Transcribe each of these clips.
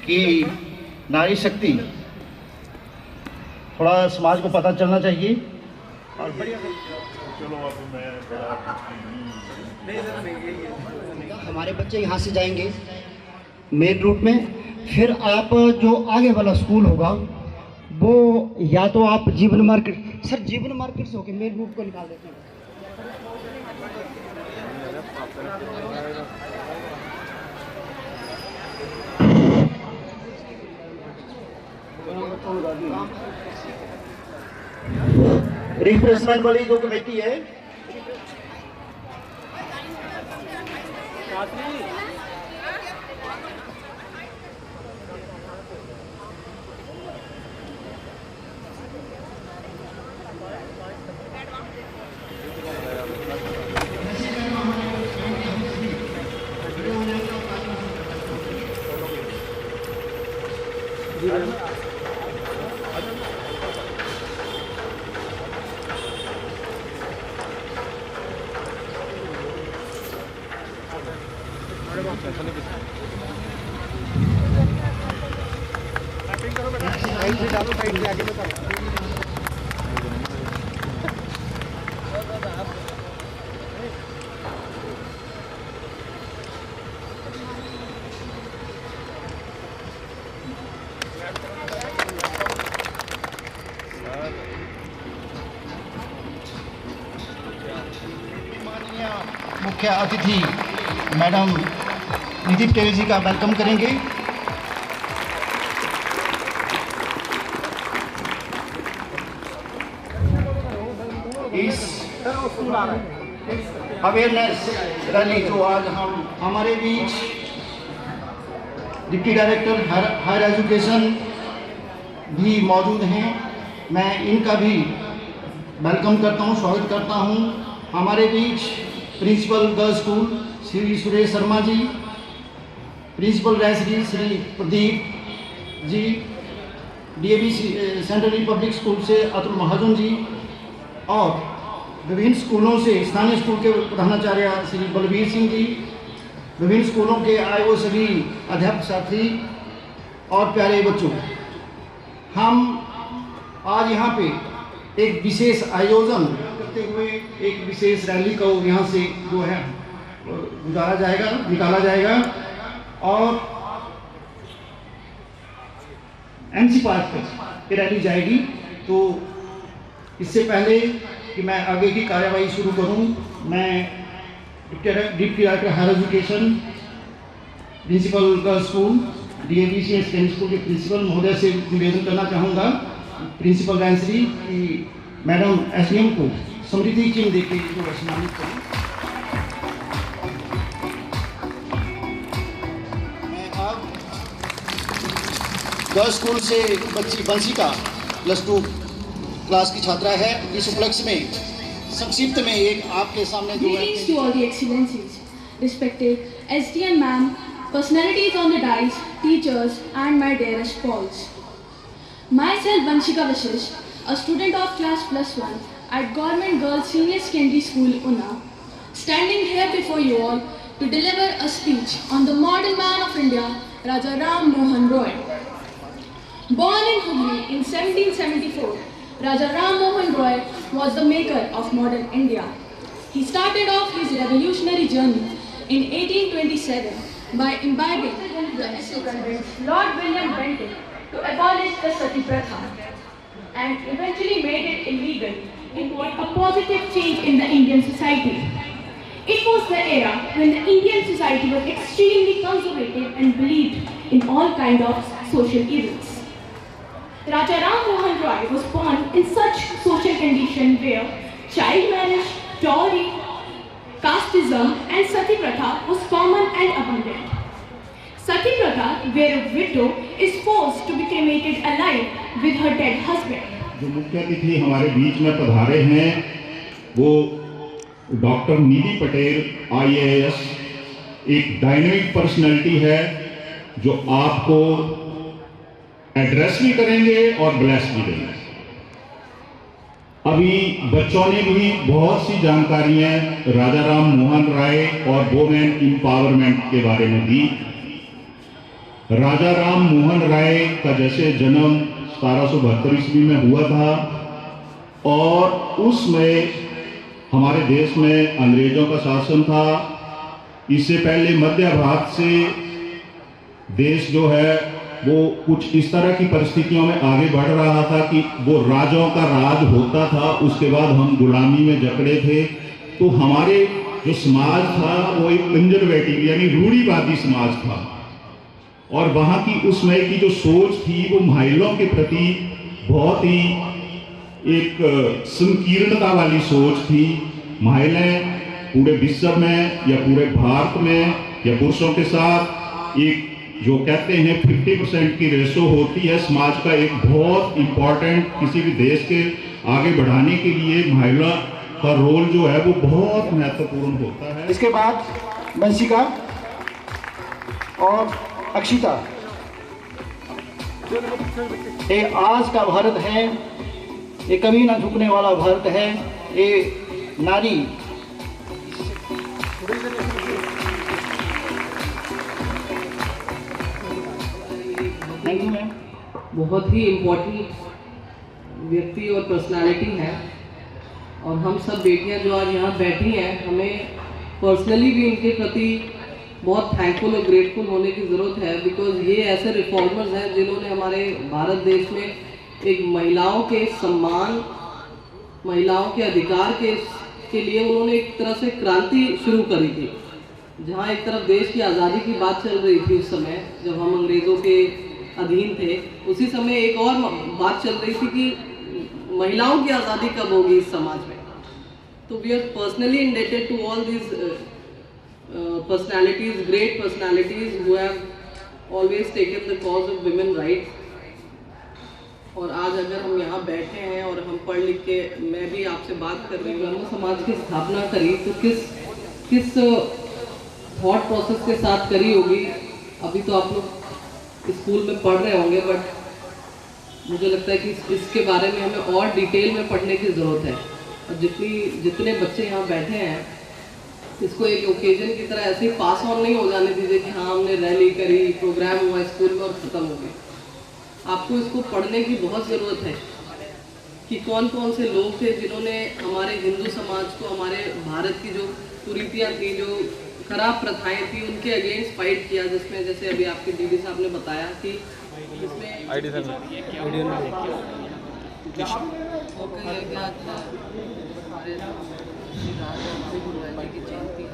कि नारी शक्ति थोड़ा समाज को पता चलना चाहिए। और बढ़िया हमारे बच्चे यहाँ से जाएंगे मेन रूट में, फिर आप जो आगे वाला स्कूल होगा वो या तो आप जीवन मार्केट, सर जीवन मार्केट से होकर मेन रूट को निकाल देते हैं। रिफ्रेशमेंट वाली जो कमेटी है, मुख्य अतिथि मैडम निधि पटेल जी का वेलकम करेंगे। इस अवेयरनेस रैली जो आज हम हमारे बीच डिप्टी डायरेक्टर हायर एजुकेशन भी मौजूद हैं, मैं इनका भी वेलकम करता हूं, स्वागत करता हूं। हमारे बीच principal girls school Shri Suresh Sharma ji, principal रायश्री Shri Pradeep ji, DAV central public school से अतुल महाजन जी, और विभिन्न स्कूलों से स्थानीय स्कूल के प्रधानाचार्य श्री बलबीर सिंह जी, विभिन्न स्कूलों के आए वो सभी अध्यापक साथी और प्यारे बच्चों, हम आज यहाँ पे एक विशेष आयोजन करते हुए एक विशेष रैली को यहाँ से जो है निकाला जाएगा और एमसी पार्क पे रैली जाएगी। तो इससे पहले कि मैं आगे की कार्यवाही शुरू करूं, मैं deputy director higher education principal girls school DAVC school के प्रिंसिपल महोदय से निवेदन करना चाहूँगा, प्रिंसिपल रायश्री की मैडम एसडीएम को समृद्धि चिन्ह देके जो सम्मानित करें। मैं अब गर्ल्स स्कूल से बच्ची वंशिका +2 क्लास की छात्रा है, इस उपलक्ष्य में संक्षिप्त में एक आपके सामने जो है। Greetings to all the excellencies, respected SDM ma'am, personalities on the dais, teachers and my dearest pals. Myself Vanshika Vashish, a student of class +1 at Government Girls Senior Secondary School, Una, standing here before you all to deliver a speech on the modern man of India, Raja Ram Mohan Roy. Born in Hooghly in 1774, Raja Ram Mohan Roy was the maker of modern India. He started off his revolutionary journey in 1827 by imbibing the essence Lord William Bentinck to abolish the Sati Pratha and eventually made it illegal in what a positive change in the Indian society. It was the era when the Indian society was extremely conservative and believed in all kinds of social evils. Raja Ram Mohan Roy was born in such social condition where child marriage, dowry, casteism and Sati Pratha was common and abundant. Sati Pratha, where a widow is forced to be cremated alive with her dead husband. जो मुख्य अतिथि हमारे बीच में पधारे हैं वो doctor निधि Patel IAS, एक dynamic personality है जो आपको एड्रेस भी करेंगे और ब्लेस भी देंगे। अभी बच्चों ने भी बहुत सी जानकारियां राजा राम मोहन राय और वुमेन एम्पावरमेंट के बारे में दी। राजा राम मोहन राय का जैसे जन्म 1772 ईस्वी में हुआ था और उसमें हमारे देश में अंग्रेजों का शासन था। इससे पहले मध्य भारत से देश जो है वो कुछ इस तरह की परिस्थितियों में आगे बढ़ रहा था कि वो राजाओं का राज होता था, उसके बाद हम गुलामी में जकड़े थे। तो हमारे जो समाज था वो एक कंजर्वेटिव यानी रूढ़िवादी समाज था और वहाँ की उस समय की जो सोच थी वो महिलाओं के प्रति बहुत ही एक संकीर्णता वाली सोच थी। महिलाएं पूरे विश्व में या पूरे भारत में या पुरुषों के साथ एक जो कहते हैं 50% की रेशो होती है, समाज का एक बहुत इम्पॉर्टेंट किसी भी देश के आगे बढ़ाने के लिए महिला का रोल जो है वो बहुत महत्वपूर्ण होता है। इसके बाद वंशिका और अक्षिता। ये आज का भारत है, ये कभी ना झुकने वाला भारत है। ये नारी थैंक यू मैम। बहुत ही इम्पोर्टेंट व्यक्ति और पर्सनालिटी है और हम सब बेटियां जो आज यहाँ बैठी हैं, हमें पर्सनली भी इनके प्रति बहुत थैंकफुल और ग्रेटफुल होने की ज़रूरत है। बिकॉज ये ऐसे रिफॉर्मर्स हैं जिन्होंने हमारे भारत देश में एक महिलाओं के सम्मान, महिलाओं के अधिकार के लिए उन्होंने एक तरह से क्रांति शुरू करी थी। जहाँ एक तरफ देश की आज़ादी की बात चल रही थी उस समय जब हम अंग्रेज़ों के अधीन थे, उसी समय एक और बात चल रही थी कि महिलाओं की आज़ादी कब होगी इस समाज में। तो we are personally indebted to all these personalities, great personalities who have always taken the cause of women rights। और आज अगर हम यहाँ बैठे हैं और हम पढ़ लिख के, मैं भी आपसे बात कर रही हूँ, ब्रह्म समाज की स्थापना करी तो किस थॉट प्रोसेस के साथ करी होगी। अभी तो आप लोग स्कूल में पढ़ रहे होंगे, बट मुझे लगता है कि इसके बारे में हमें और डिटेल में पढ़ने की ज़रूरत है। और जितने बच्चे यहाँ बैठे हैं, इसको एक ओकेजन की तरह ऐसे ही पास ऑन नहीं हो जाने दीजिए कि हाँ हमने रैली करी, प्रोग्राम हुआ स्कूल में और ख़त्म हो गया। आपको इसको पढ़ने की बहुत ज़रूरत है कि कौन कौन से लोग थे जिन्होंने हमारे हिंदू समाज को, हमारे भारत की जो कुरीतियाँ थी, जो खराब प्रथाएं थी, उनके अगेंस्ट फाइट किया। जिसमें जैसे अभी आपके दीदी साहब ने बताया कि इसमें की जयंती है,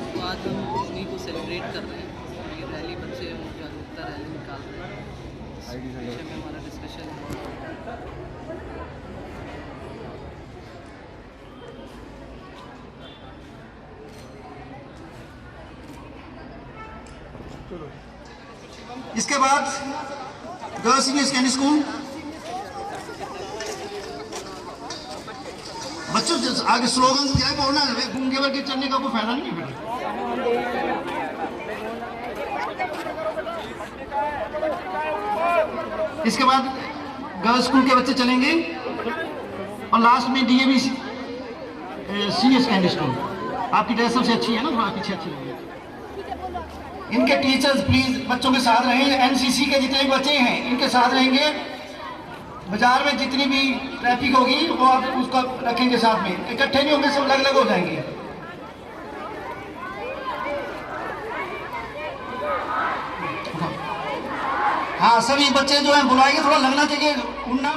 तो आज हम उन्हीं को सेलिब्रेट कर रहे हैं। ये रैली बच्चे जागरूकता रैली निकाल रहे हैं, इस विषय में हमारा डिस्कशन इसके बाद गर्ल्स सीनियर सेकेंडरी स्कूल। बच्चों आगे स्लोगन क्या है बोलना है, गूंगे बल के चलने का कोई फायदा नहीं है। इसके बाद गर्ल्स स्कूल के बच्चे चलेंगे और लास्ट में डीएवी सीनियर सेकेंडरी स्कूल। आपकी ड्रेस सबसे अच्छी है ना, थोड़ा पीछे अच्छी लगी। इनके टीचर्स प्लीज बच्चों के साथ रहें। एनसीसी के जितने भी बच्चे हैं इनके साथ रहेंगे। बाजार में जितनी भी ट्रैफिक होगी वो आप उसको रखेंगे साथ में, इकट्ठे नहीं होंगे, सब अलग अलग हो जाएंगे। हाँ सभी बच्चे जो हैं बुलाएंगे, थोड़ा लगना चाहिए उड़ना।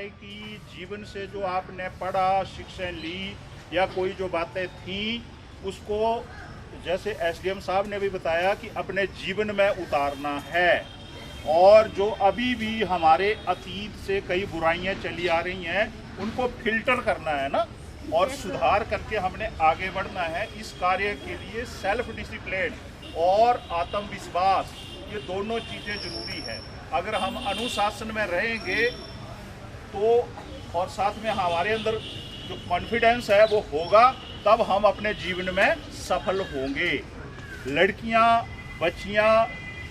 है कि जीवन से जो आपने पढ़ा, शिक्षा ली या कोई जो बातें थी उसको जैसे एसडीएम साहब ने भी बताया कि अपने जीवन में उतारना है, और जो अभी भी हमारे अतीत से कई बुराइयां चली आ रही हैं उनको फिल्टर करना है ना, और सुधार करके हमने आगे बढ़ना है। इस कार्य के लिए सेल्फ डिसिप्लिन और आत्मविश्वास, ये दोनों चीज़ें जरूरी है। अगर हम अनुशासन में रहेंगे तो, और साथ में हमारे अंदर जो कॉन्फिडेंस है वो होगा, तब हम अपने जीवन में सफल होंगे। लड़कियां, बच्चियां,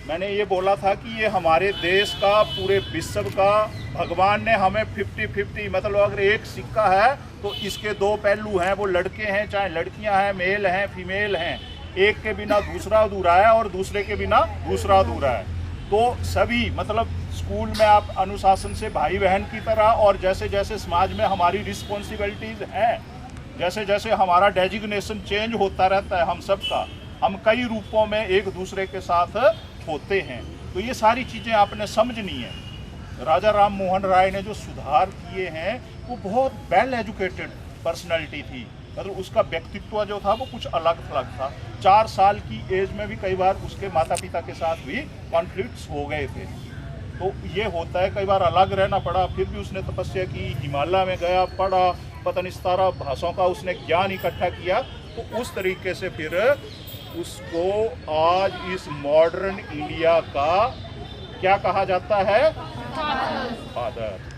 मैंने ये बोला था कि ये हमारे देश का, पूरे विश्व का, भगवान ने हमें 50-50, मतलब अगर एक सिक्का है तो इसके दो पहलू हैं, वो लड़के हैं चाहे लड़कियां हैं, मेल हैं फीमेल हैं, एक के बिना दूसरा अधूरा है और दूसरे के बिना दूसरा अधूरा है। तो सभी, मतलब स्कूल में आप अनुशासन से भाई बहन की तरह, और जैसे जैसे समाज में हमारी रिस्पॉन्सिबिलिटीज़ हैं, जैसे जैसे हमारा डेजिग्नेशन चेंज होता रहता है हम सबका, हम कई रूपों में एक दूसरे के साथ होते हैं। तो ये सारी चीज़ें आपने समझनी है। राजा राम मोहन राय ने जो सुधार किए हैं वो बहुत वेल एजुकेटेड पर्सनैलिटी थी, मतलब उसका व्यक्तित्व जो था वो कुछ अलग थलग था। 4 साल की एज में भी कई बार उसके माता पिता के साथ भी कॉन्फ्लिक्ट्स हो गए थे। तो ये होता है, कई बार अलग रहना पड़ा, फिर भी उसने तपस्या की, हिमालय में गया, पढ़ा, पता नहीं 17 भाषाओं का उसने ज्ञान इकट्ठा किया। तो उस तरीके से फिर उसको आज इस मॉडर्न इंडिया का क्या कहा जाता है? फादर।